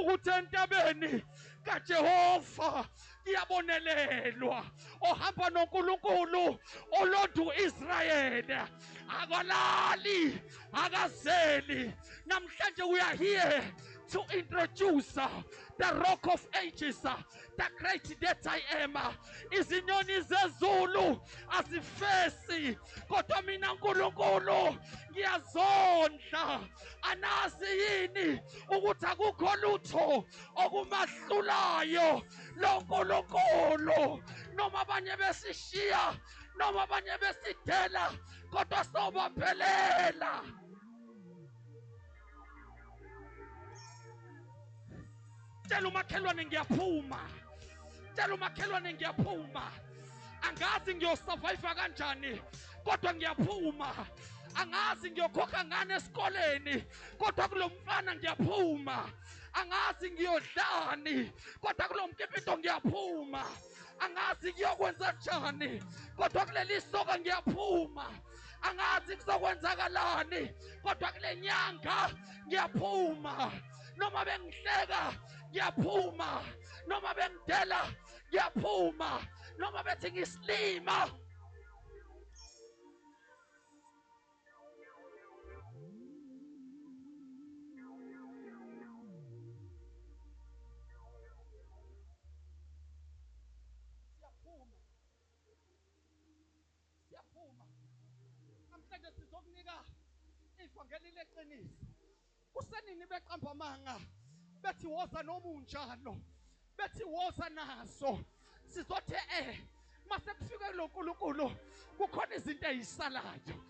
ukuthi entabeni kaJehova kuyabonelelwa. Ohamba noNkulunkulu olonda uIsrayeli akalali akazeli. Namhlanje we are here to introduce the Rock of Ages, the great that I am. Izinyoni zezulu azifesi kodwa mina uNkulunkulu ngiyazondla. Anazi yini ukuthi akukho lutho okumahlulayo lo Nkulunkulu? Noma abanye besishiya, noma abanye besidela, kodwa sobaphelela. Tshela umakhelwane ngiyaphuma. Tshela umakhelwane ngiyaphuma. Angazi ngiyosurvive kanjani kodwa ngiyaphuma. Angazi ngiyokhokha ngane esikoleni kodwa kulo mfana ngiyaphuma. Angazi ngiyodlani kodwa kulo mkipito ngiyaphuma. Angazi ngiyokwenza njani kodwa kuleli soka ngiyaphuma. Angazi kuzokwenzakalani kodwa kule nyanga ngiyaphuma. Noma bengihleka ngiyaphuma, noma bengidela ngiyaphuma, noma bethi ngisilima siyaphuma. Namhlanje sizokunika ivangeli leqiniso. Kusenini beqambamanga bethi woza nomunjalo, bethi woza naso. Sizothi mase kufika lo Nkulunkulu kukhona izinto ezisalayo.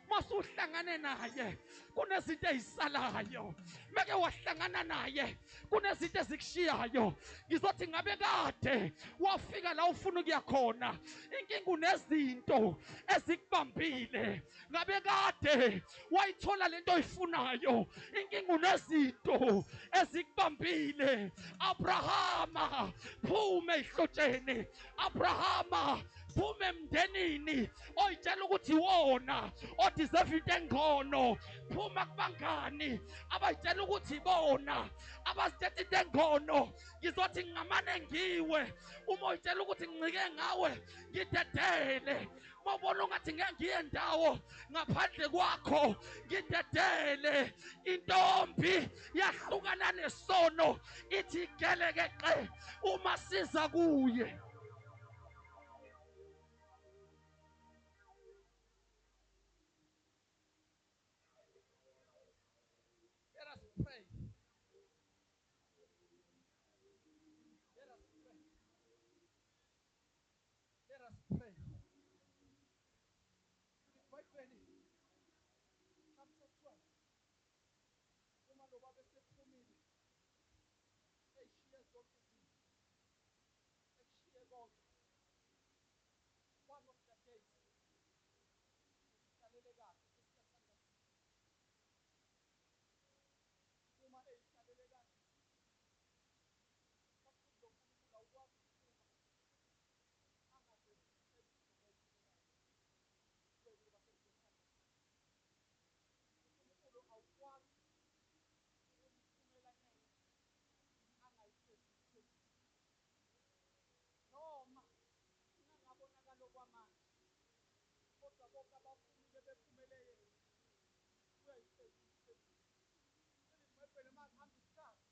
Masuhlangane naye kunezinto ezisalayo. Meke wahlangana naye kunezinto ezikushiyayo. Ngizothi ngabe kade wafika la ufuna ukuya khona, inkinga unezinto ezikubambile. Ngabe kade wayithola lento oyifunayo, inkinga unezinto ezikubambile. Abrahama phuma ehlotsheni. Abrahama phuma emndenini oyitshela ukuthi wona odeserve into engcono. Phuma kubangani abayitshela ukuthi bona abazithethe into engcono. Ngizothi ngingamane ngiwe uma uyitshela ukuthi ngincike ngawe ngidedele. Mawubona ungathi ngeke ngiye ndawo ngaphandle kwakho ngidedele. Intombi yahlukana nesono ithi gelekeqe uma siza kuye. Let us pray. Let us pray. Let us pray. Ibhayibheli chapter 12. Uma lo baba esephumile eshiye zonke izinto, eshiye konke. One of the days esihlalele kahle sesiyathandazisa. Uma eyihlalele kahle kwathi lo Nkulunkulu awukwazi ukuphuma angaze wena basesiyathandazisa. uNkulunkulu awukwazi ukuyiphumela nene angayifesi isithembiso. Noma ingangabonakala okwamanje kodwa bonke abafumile bephumelele uyayifesa isithembiso. Ibhayibheli mangihamba isikhathi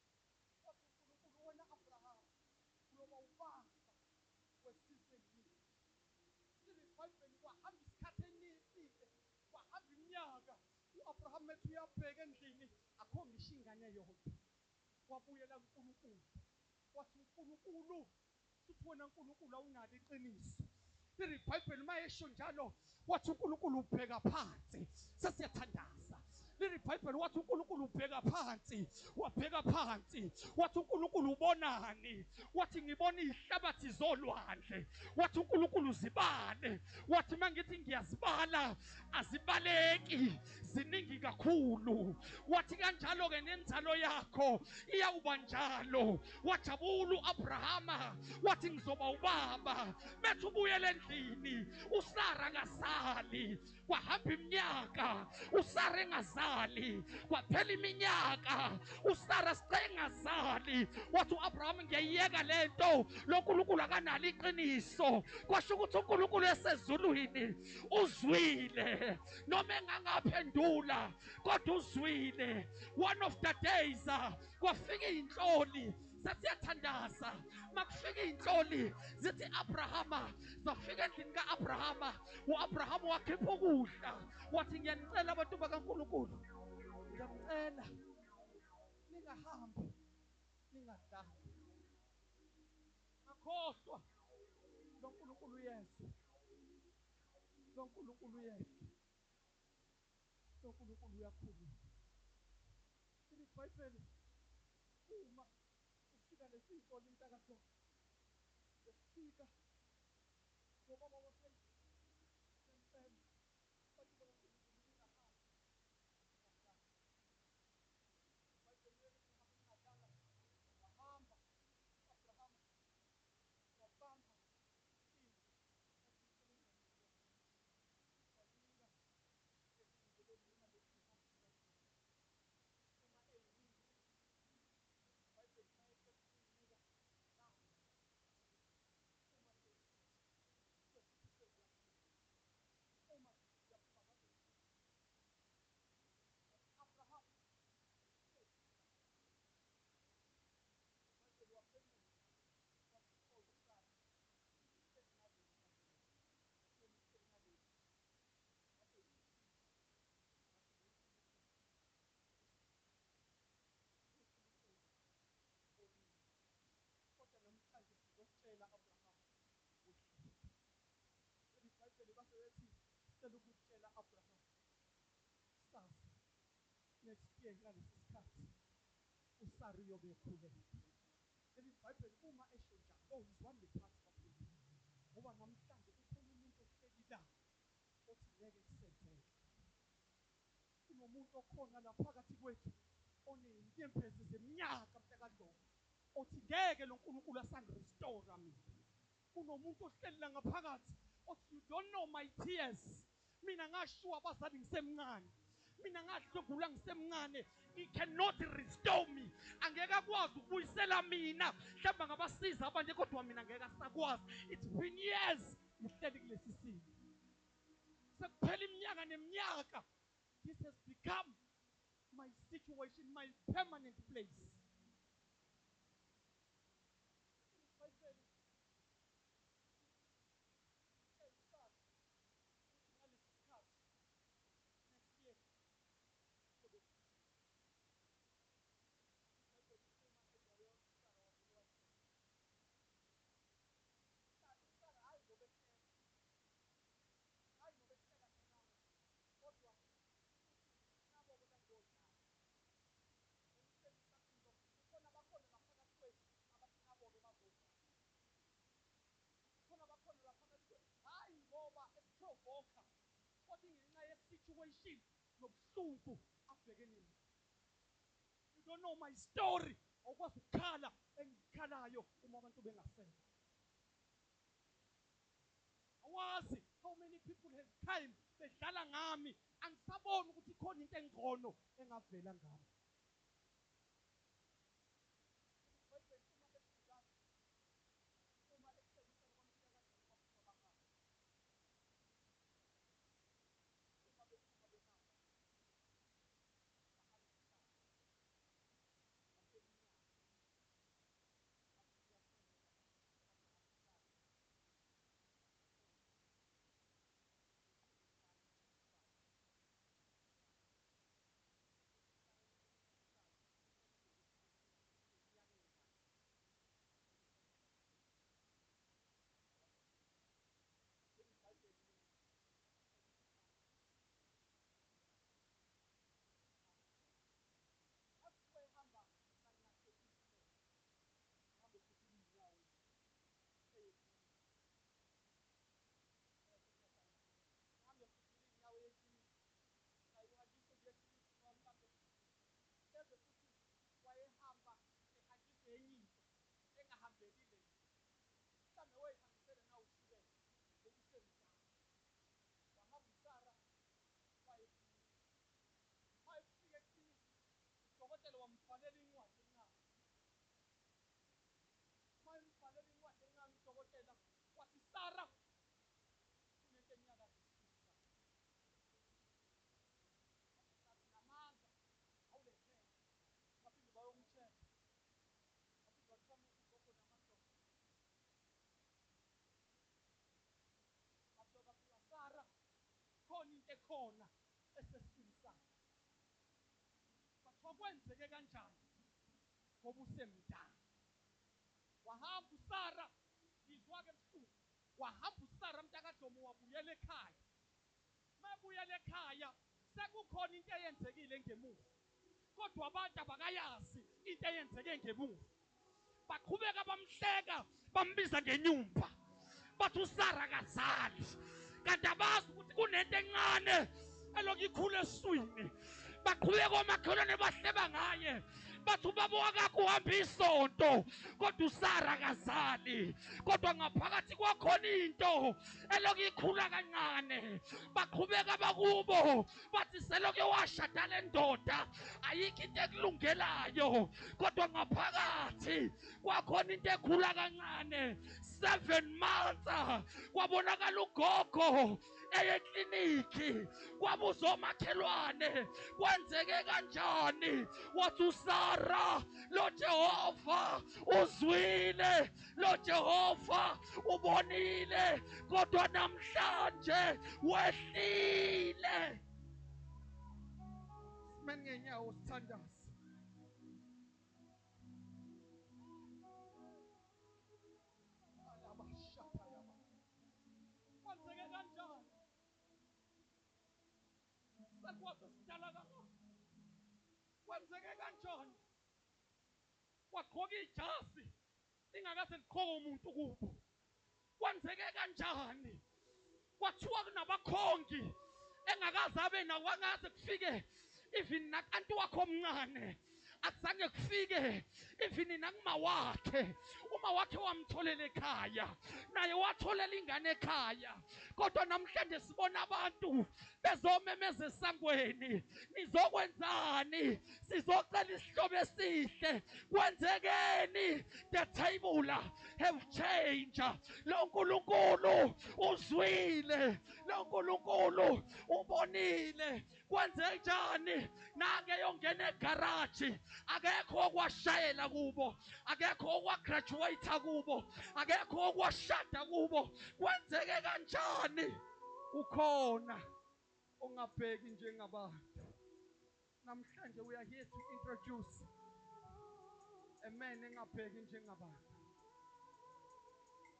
wathi uNkulunkulu wena Abraham uyoba ubamba wesizwe eziningi. Ibhayibheli kwahamba isikhathi eside, kwahamba iminyaka. uAbraham ethi uyabheka endlini akho ngisho ingane yodwa. Wabuyela uNkulunkulu wathi uNkulunkulu futhi wena uNkulunkulu awunalo iqiniso. IBhayibheli mayesho njalo wathi uNkulunkulu ubheka phansi. Sesiyathandaza. IBhayibheli wathi uNkulunkulu ubheka phansi, wabheka phansi. Wathi uNkulunkulu ubonani? Wathi ngibona izihlabathi zolwandle. Wathi uNkulunkulu zibale. Wathi mangithi ngiyazibala azibaleki, ziningi kakhulu. Wathi kanjalo ke nenzalo yakho iyawuba njalo. Wajabula uAbrahama wathi ngizoba ubaba. Bethi ubuyele endlini uSara ngasali. Kwahamba iminyaka uSara engazali. engazali. Kwaphela iminyaka uSara engazali. Wathi uAbraham ngiyayiyeka lento, lo nkulunkulu akanalo iqiniso. Kwasho ukuthi unkulunkulu esezulwini uzwile, noma engangaphendula kodwa uzwile. One of the days kwafika iy'nhloli sesiyathandaza. Makufika iy'nhloli zithi Abrahama, zafika endlini ka-Abrahama. U-Abrahama wakhipha ukudla, wathi ngiyanicela abantu bakaNkulunkulu, ngiyamcela ningahambi ningadlanga. Ngakhohlwa lo nkulunkulu uyezwa, lo nkulunkulu uyezwa, lo nkulunkulu uyakhuluma. Ibhayibheli uma ufika lesiy'nhloli mntakadolo zifika ngobaba waphezulu sempela bantu bakaNkulunkulu ningahambi ningadlanga. Ibhayibheli ningahambi ningadlanga. Wahamba u-Abrahama wabamba imvu eziyikulungwane wayinika eziyingeloni noma lezi zihambi zikayise. Uma eyinika ibhayibheli mayeqeda ukuyinika nazi uma seyisithi sesithi seziyaphuma. Uma ziyaphuma ngaze Abrahama ibhayibheli waphendula wathi Sara sengingaleli sengingaleli ngase kodwa namhlanje sizokutshela Abrahama uhlupho. Ibhayibheli base bethi sicela ukutshela Abrahama sazi next year ngalesi sikhathi uSara uyobe ekhulelwe. Ibhayibheli uma esho njalo awuzwani lephansi kakhulu, ngoba namhlanje kukhona umuntu ohleli la othi ngeke kusenzeke. Kunomuntu okhona la phakathi kwethu oney'nyembezi zeminyaka mntakadlovu othi ngeke lo nkulunkulu asangirestore mina. Kunomuntu ohleli la ngaphakathi othi you don't know my tears. Mina ngashuwa abazali ngisemncane, mina ngadlugula ngisemncane. He cannot restore me. Angeke akwazi ukubuyisela mina. Mhlawumbe ngabasiza abanye kodwa mina ngeke asakwazi. It's been years ngihleli kulesi simo, sekuphela iminyaka neminyaka. This has become my situation, my permanent place. Ngalesi sikhathi next year yobe uma edlala yonke uSara wavele wahleka. uSara hayi ngoba ehleka, hayi ngoba ehleka ngenanga, kodwa uthi nabo-ke bazodlala. Ngikutshengisa into, kukhona abakhona ngaphakathi kwethu abathi nabo-ke bazodlala. Kukhona abakhona la phakathi kwethu, hayi ngoba esiprovoka, kodwa ngenxa ye-situation nobuhlungu abhekene nayo. You don't know my story. Awukwazi ukukhala engikhalayo uma abantu bengasekho. Awazi how many people have time bedlala ngami, angisaboni ukuthi khona into engcono engavela ngami. Uma ecebisa abantu bafuna bahamba, uma bephuma behamba bahambisana baseminyaka bathi kuyathengeka bahambisana hamba sangathekile hambe futhi inyawo hambe futhi inyawo yeqiniso ayihanjiswe nje eqiniso mhlambe beze futhi wayehamba ehanjiswe enye into engahambekile mhlambe wayihambisele na ushukela ngokusemdala wahamba uSara 5 years khona esesiswini sakhe. Bathiwa kwenzeke kanjani ngoba usemdala. Wahamba uSara, izwa ke ebusuku, wahamba uSara mntakaDlomo wabuyela ekhaya. Mabuyela ekhaya sekukhona into eyenzekile ngemuva, kodwa abantu abakayazi into eyenzeke ngemuva. Baqhubeka bamhleka, bambiza ngenyumba, bathi uSara kazali, kanti abazi ukuthi kunento encane elokhu ikhula eswini. Baqhubeka omakhelwane bahleba ngaye, bathi ubaba wakakho uhamba isonto, kodwa uSara kazali, kodwa ngaphakathi kwakhona into elokhu ikhula kancane. Baqhubeka bakubo bathi selokhu washada le ndoda ayikho into ekulungelayo, kodwa ngaphakathi kwakhona into ekhula kancane. 7 months kwabonakala ugogo ekliniki, kwabuza omakhelwane kwenzeke kanjani. Wathi uSara, lo Jehova uzwile, lo Jehova ubonile, kodwa namhlanje wehlile. Simene ngenyawo sithandaze. Kwenzeke kanjani? Sakwazi sidala kangaka. Kwenzeke kanjani? Wagqoka ijazi lingakaze liqhoke umuntu kubo. Kwenzeke kanjani? Kwathiwa kunabakhongi engakaze abe nawo, angaze kufike even nakanti wakho omncane, akuzange kufike even nakuma wakhe. Uma wakhe wamtholela ekhaya, naye watholela ingane ekhaya, kodwa namhlanje sibona abantu bezomemeza esangweni. Nizokwenzani? Sizocela isihlobo esihle. Kwenzekeni? The table have changed. Lo nkulunkulu uzwile, lo nkulunkulu ubonile. Kwenze njani? Nake yongena egaraji, akekho okwashayela kubo, akekho okwagraduate kubo, akekho okwashada kubo. Kwenzeke kanjani? Ukhona ongabheki njengabantu. Namhlanje we are here to introduce a man engabheki njengabantu.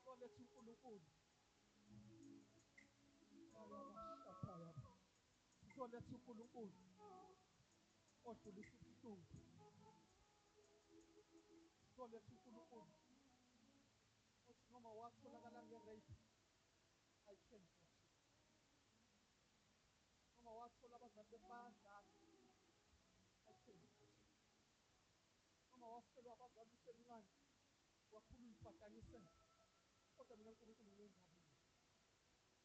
So let's uNkulunkulu. So let's uNkulunkulu odlulisa ubuhlungu. So let's uNkulunkulu othi noma watholakala ngerape ayikhenze kathini. Noma wathola abazali bekubadlala ayikhenze kathini. Noma wafelwa abazali usemncane wakhula uyibhadanisela, kodwa mina uNkulunkulu nginendaba.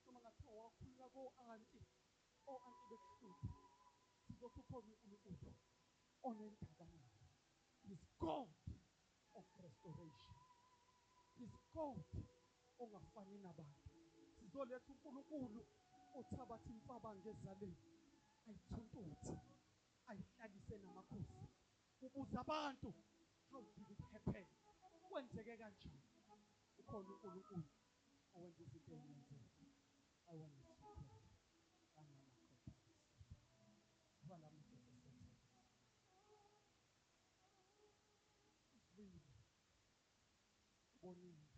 Noma ngathiwa wakhulula ko-anti, o-anti bekuhlupha, sizothi ukhona uNkulunkulu onendaba nawe. He's God of restoration. He's God ongafani nabantu. Sizoletha uNkulunkulu othabatha imfabanga ezaleni ayithuntuthe, ayihlalise namakhosi. Ubuza abantu, how did it happen? Kwenzeke kanjani? Ukhona uNkulunkulu owenza izinto ezingenzeki. I want you to pray. Vala amehlo sesiyathandaza. Uzwile, ubonile.